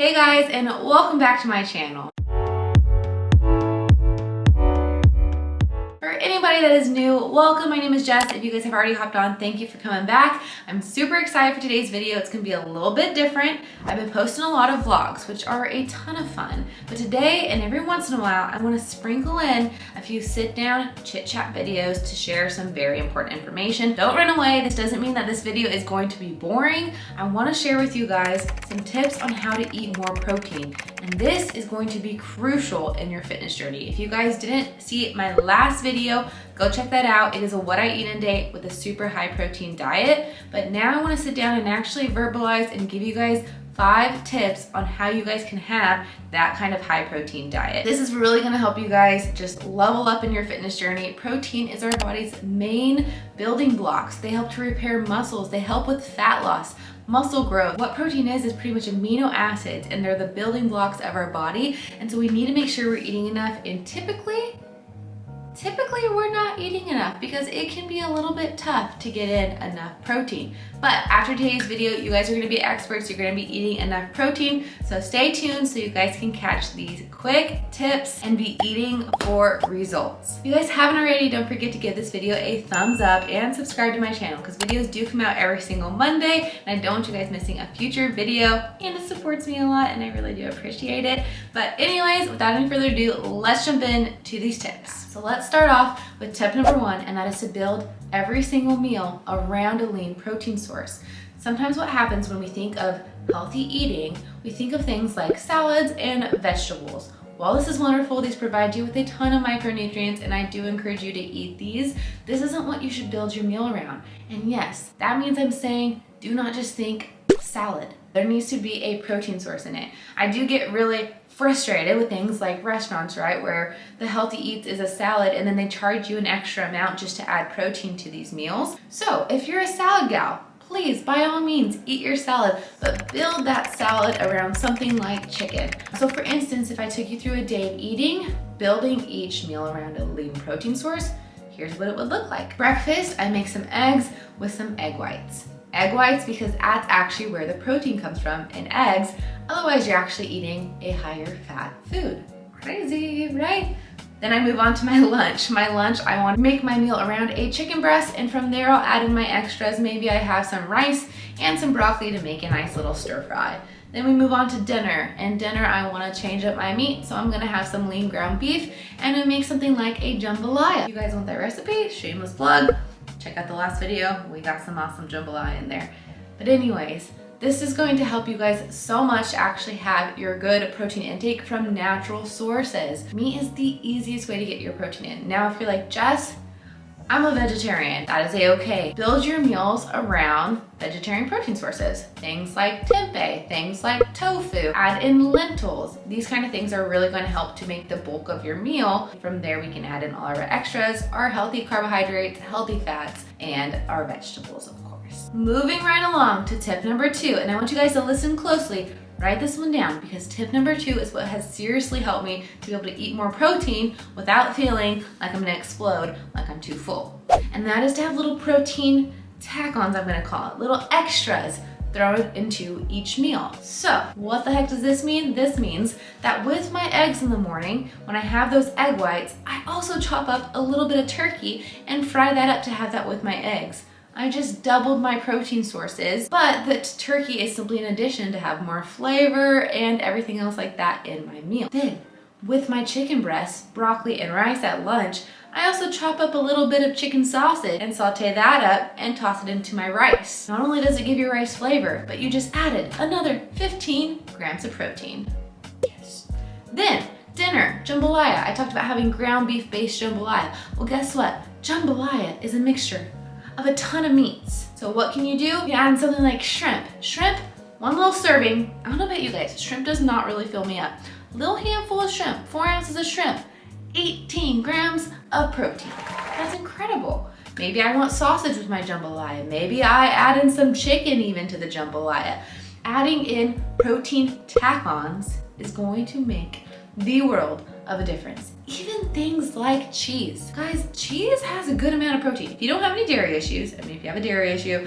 Hey guys, and welcome back to my channel. For anybody that is new, welcome. My name is Jess. If you guys have already hopped on, thank you for coming back. I'm super excited for today's video. It's gonna be a little bit different. I've been posting a lot of vlogs, which are a ton of fun. But today, and every once in a while, I wanna sprinkle in a few sit-down, chit-chat videos to share some very important information. Don't run away. This doesn't mean that this video is going to be boring. I wanna share with you guys some tips on how to eat more protein. And this is going to be crucial in your fitness journey. If you guys didn't see my last video, go check that out. It is a what I eat in a day with a super high protein diet. But now I wanna sit down and actually verbalize and give you guys 5 tips on how you guys can have that kind of high protein diet. This is really gonna help you guys just level up in your fitness journey. Protein is our body's main building blocks. They help to repair muscles. They help with fat loss, muscle growth. What protein is pretty much amino acids, and they're the building blocks of our body. And so we need to make sure we're eating enough, and typically we're not eating enough because it can be a little bit tough to get in enough protein. But after today's video, you guys are gonna be experts. You're gonna be eating enough protein. So stay tuned so you guys can catch these quick tips and be eating for results. If you guys haven't already, don't forget to give this video a thumbs up and subscribe to my channel because videos do come out every single Monday and I don't want you guys missing a future video, and it supports me a lot and I really do appreciate it. But anyways, without any further ado, let's jump in to these tips. So let's start off with tip number 1, and that is to build every single meal around a lean protein source. Sometimes what happens when we think of healthy eating, we think of things like salads and vegetables. While this is wonderful, these provide you with a ton of micronutrients, and I do encourage you to eat these, this isn't what you should build your meal around. And yes, that means I'm saying do not just think salad. There needs to be a protein source in it. I do get really frustrated with things like restaurants, right, where the healthy eats is a salad and then they charge you an extra amount just to add protein to these meals. So if you're a salad gal, please, by all means, eat your salad, but build that salad around something like chicken. So for instance, if I took you through a day of eating, building each meal around a lean protein source, here's what it would look like. Breakfast, I make some eggs with some egg whites. Egg whites because that's actually where the protein comes from in eggs. Otherwise, you're actually eating a higher fat food. Crazy, right? Then I move on to my lunch. My lunch, I want to make my meal around a chicken breast, and from there I'll add in my extras. Maybe I have some rice and some broccoli to make a nice little stir fry. Then we move on to dinner. And dinner, I want to change up my meat, so I'm gonna have some lean ground beef and I make something like a jambalaya. If you guys want that recipe, shameless plug, check out the last video. We got some awesome jambalaya in there. But anyways, this is going to help you guys so much to actually have your good protein intake from natural sources. Meat is the easiest way to get your protein in. Now, if you're like, Jess, I'm a vegetarian, that is a-okay. Build your meals around vegetarian protein sources. Things like tempeh, things like tofu, add in lentils. These kind of things are really gonna help to make the bulk of your meal. From there, we can add in all our extras, our healthy carbohydrates, healthy fats, and our vegetables, of course. Moving right along to tip number 2, and I want you guys to listen closely. Write this one down because tip number 2 is what has seriously helped me to be able to eat more protein without feeling like I'm gonna explode, like I'm too full. And that is to have little protein tack-ons, I'm gonna call it, little extras thrown into each meal. So what the heck does this mean? This means that with my eggs in the morning, when I have those egg whites, I also chop up a little bit of turkey and fry that up to have that with my eggs. I just doubled my protein sources, but the turkey is simply an addition to have more flavor and everything else like that in my meal. Then, with my chicken breast, broccoli, and rice at lunch, I also chop up a little bit of chicken sausage and saute that up and toss it into my rice. Not only does it give your rice flavor, but you just added another 15 grams of protein. Yes. Then, dinner, jambalaya. I talked about having ground beef based jambalaya. Well, guess what? Jambalaya is a mixture of a ton of meats. So what can you do? You can add in something like shrimp. Shrimp, one little serving. I don't know about you guys, shrimp does not really fill me up. A little handful of shrimp, 4 ounces of shrimp, 18 grams of protein. That's incredible. Maybe I want sausage with my jambalaya. Maybe I add in some chicken even to the jambalaya. Adding in protein tack-ons is going to make the world of a difference. Even things like cheese. Guys, cheese has a good amount of protein. If you don't have any dairy issues, I mean, if you have a dairy issue,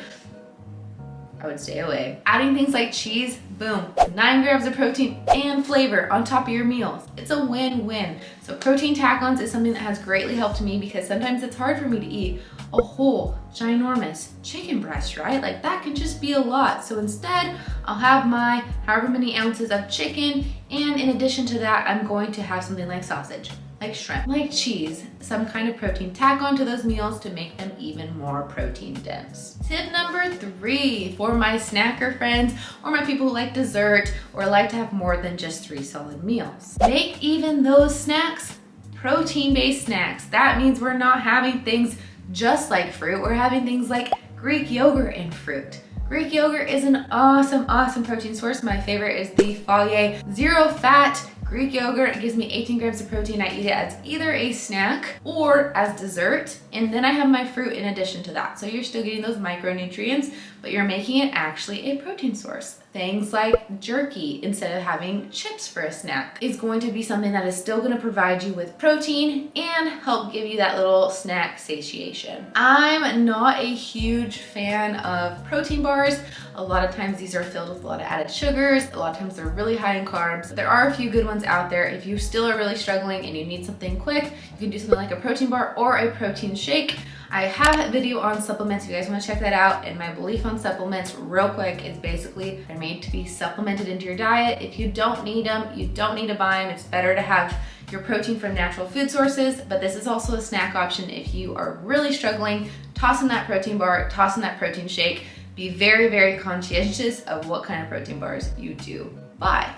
I would stay away. Adding things like cheese, boom, 9 grams of protein and flavor on top of your meals. It's a win-win. So protein tack-ons is something that has greatly helped me because sometimes it's hard for me to eat a whole ginormous chicken breast, right? Like that can just be a lot. So instead, I'll have my however many ounces of chicken, and in addition to that, I'm going to have something like sausage, like shrimp, like cheese, some kind of protein tack onto those meals to make them even more protein dense. Tip number 3 for my snacker friends or my people who like dessert or like to have more than just 3 solid meals. Make even those snacks protein-based snacks. That means we're not having things just like fruit. We're having things like Greek yogurt and fruit. Greek yogurt is an awesome protein source. My favorite is the Fage zero fat Greek yogurt. It gives me 18 grams of protein. I eat it as either a snack or as dessert. And then I have my fruit in addition to that. So you're still getting those micronutrients, but you're making it actually a protein source. Things like jerky, instead of having chips for a snack, is going to be something that is still going to provide you with protein and help give you that little snack satiation. I'm not a huge fan of protein bars. A lot of times these are filled with a lot of added sugars. A lot of times they're really high in carbs. There are a few good ones out there. If you still are really struggling and you need something quick, you can do something like a protein bar or a protein shake. I have a video on supplements if you guys want to check that out. And my belief on supplements, real quick, is basically they're made to be supplemented into your diet. If you don't need them, you don't need to buy them. It's better to have your protein from natural food sources, but this is also a snack option if you are really struggling. Toss in that protein bar, toss in that protein shake. Be very conscientious of what kind of protein bars you do buy.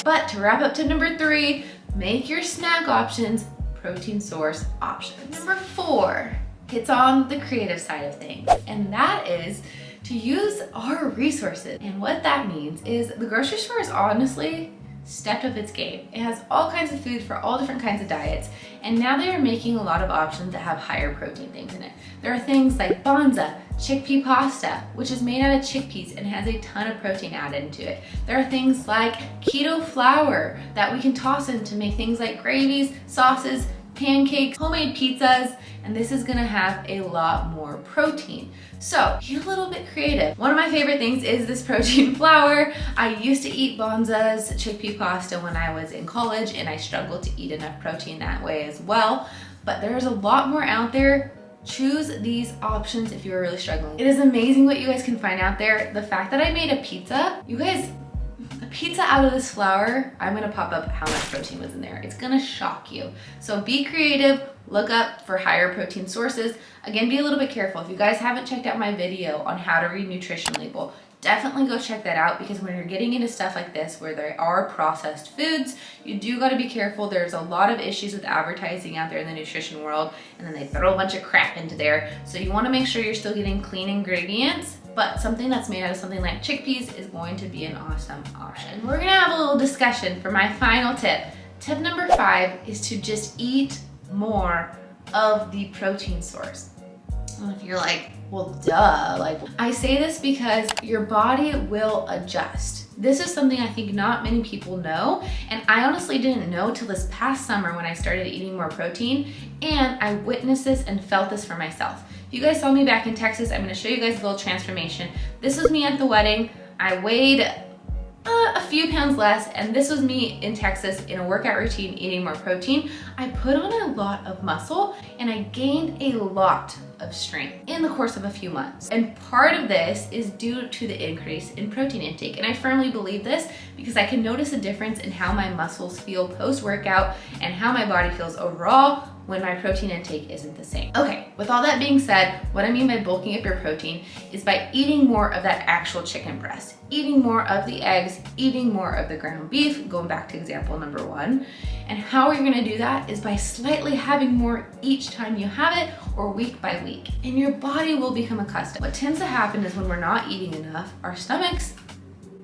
But to wrap up tip number 3, make your snack options protein source options. Number 4, it's on the creative side of things, and that is to use our resources. And what that means is the grocery store is honestly stepped up its game. It has all kinds of food for all different kinds of diets, and now they are making a lot of options that have higher protein things in it. There are things like Bonza chickpea pasta, which is made out of chickpeas and has a ton of protein added into it. There are things like keto flour that we can toss in to make things like gravies, sauces, pancakes, homemade pizzas, and this is gonna have a lot more protein. So get a little bit creative. One of my favorite things is this protein flour. I used to eat Bonza's chickpea pasta when I was in college, and I struggled to eat enough protein that way as well. But there's a lot more out there. Choose these options if you're really struggling. It is amazing what you guys can find out there. The fact that I made a pizza, you guys, a pizza out of this flour, I'm gonna pop up how much protein was in there. It's gonna shock you. So be creative, look up for higher protein sources. Again, be a little bit careful. If you guys haven't checked out my video on how to read nutrition label, definitely go check that out, because when you're getting into stuff like this where there are processed foods, you do got to be careful. There's a lot of issues with advertising out there in the nutrition world, and then they throw a bunch of crap into there. So you want to make sure you're still getting clean ingredients, but something that's made out of something like chickpeas is going to be an awesome option. We're gonna have a little discussion for my final tip. Tip number 5 is to just eat more of the protein source. And if you're like, well, duh, like, I say this because your body will adjust. This is something I think not many people know, and I honestly didn't know till this past summer when I started eating more protein, and I witnessed this and felt this for myself. If you guys saw me back in Texas, I'm gonna show you guys a little transformation. This was me at the wedding. I weighed a few pounds less, and this was me in Texas in a workout routine eating more protein. I put on a lot of muscle and I gained a lot of strength in the course of a few months. And part of this is due to the increase in protein intake. And I firmly believe this because I can notice a difference in how my muscles feel post-workout and how my body feels overall when my protein intake isn't the same. Okay, with all that being said, what I mean by bulking up your protein is by eating more of that actual chicken breast, eating more of the eggs, eating more of the ground beef, going back to example number 1. And how you're gonna do that is by slightly having more each time you have it, or week by week. And your body will become accustomed. What tends to happen is when we're not eating enough, our stomachs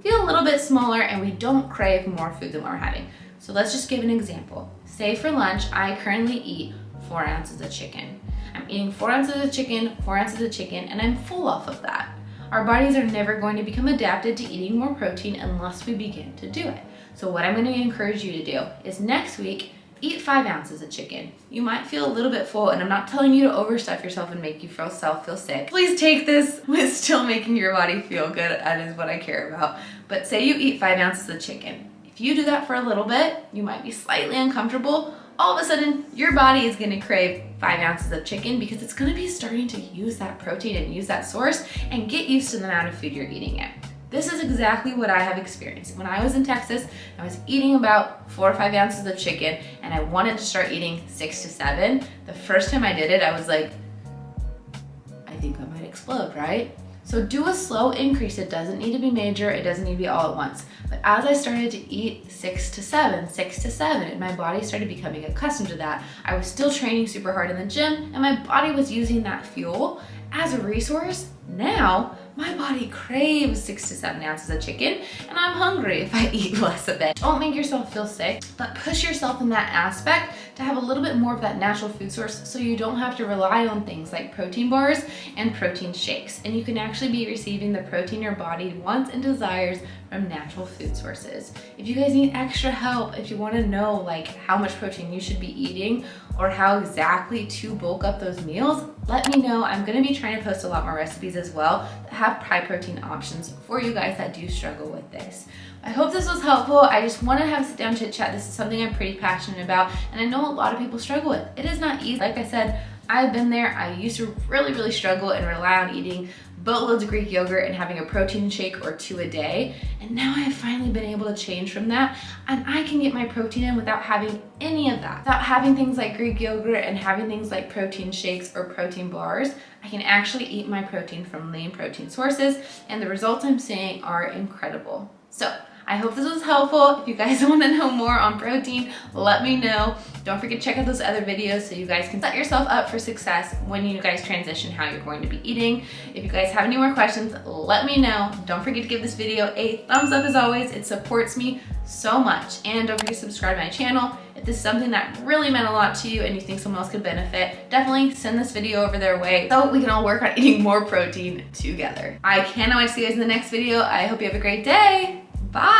feel a little bit smaller and we don't crave more food than we're having. So let's just give an example. Say for lunch, I currently eat 4 ounces of chicken. I'm eating 4 ounces of chicken, 4 ounces of chicken, and I'm full off of that. Our bodies are never going to become adapted to eating more protein unless we begin to do it. So what I'm going to encourage you to do is next week, eat 5 ounces of chicken. You might feel a little bit full, and I'm not telling you to overstuff yourself and make yourself feel sick. Please take this with still making your body feel good. That is what I care about. But say you eat 5 ounces of chicken. If you do that for a little bit, you might be slightly uncomfortable. All of a sudden, your body is gonna crave 5 ounces of chicken because it's gonna be starting to use that protein and use that source and get used to the amount of food you're eating it. This is exactly what I have experienced. When I was in Texas, I was eating about 4 or 5 ounces of chicken, and I wanted to start eating 6 to 7. The first time I did it, I was like, I think I might explode, right? So do a slow increase. It doesn't need to be major. It doesn't need to be all at once. But as I started to eat 6 to 7, and my body started becoming accustomed to that, I was still training super hard in the gym, and my body was using that fuel as a resource. Now, my body craves 6 to 7 ounces of chicken, and I'm hungry if I eat less of it. Don't make yourself feel sick, but push yourself in that aspect to have a little bit more of that natural food source so you don't have to rely on things like protein bars and protein shakes. And you can actually be receiving the protein your body wants and desires from natural food sources. If you guys need extra help, if you want to know like how much protein you should be eating or how exactly to bulk up those meals, let me know. I'm going to be trying to post a lot more recipes as well that have high protein options for you guys that do struggle with this. I hope this was helpful. I just want to have a sit down chit chat. This is something I'm pretty passionate about, and I know a lot of people struggle with. It is not easy. Like I said, I've been there. I used to really struggle and rely on eating boatloads of Greek yogurt and having a protein shake or 2 a day. And now I have finally been able to change from that, and I can get my protein in without having any of that. Without having things like Greek yogurt and having things like protein shakes or protein bars, I can actually eat my protein from lean protein sources, and the results I'm seeing are incredible. So I hope this was helpful. If you guys want to know more on protein, let me know. Don't forget to check out those other videos so you guys can set yourself up for success when you guys transition how you're going to be eating. If you guys have any more questions, let me know. Don't forget to give this video a thumbs up as always. It supports me so much. And don't forget to subscribe to my channel. If this is something that really meant a lot to you and you think someone else could benefit, definitely send this video over their way so we can all work on eating more protein together. I cannot wait to see you guys in the next video. I hope you have a great day. Bye.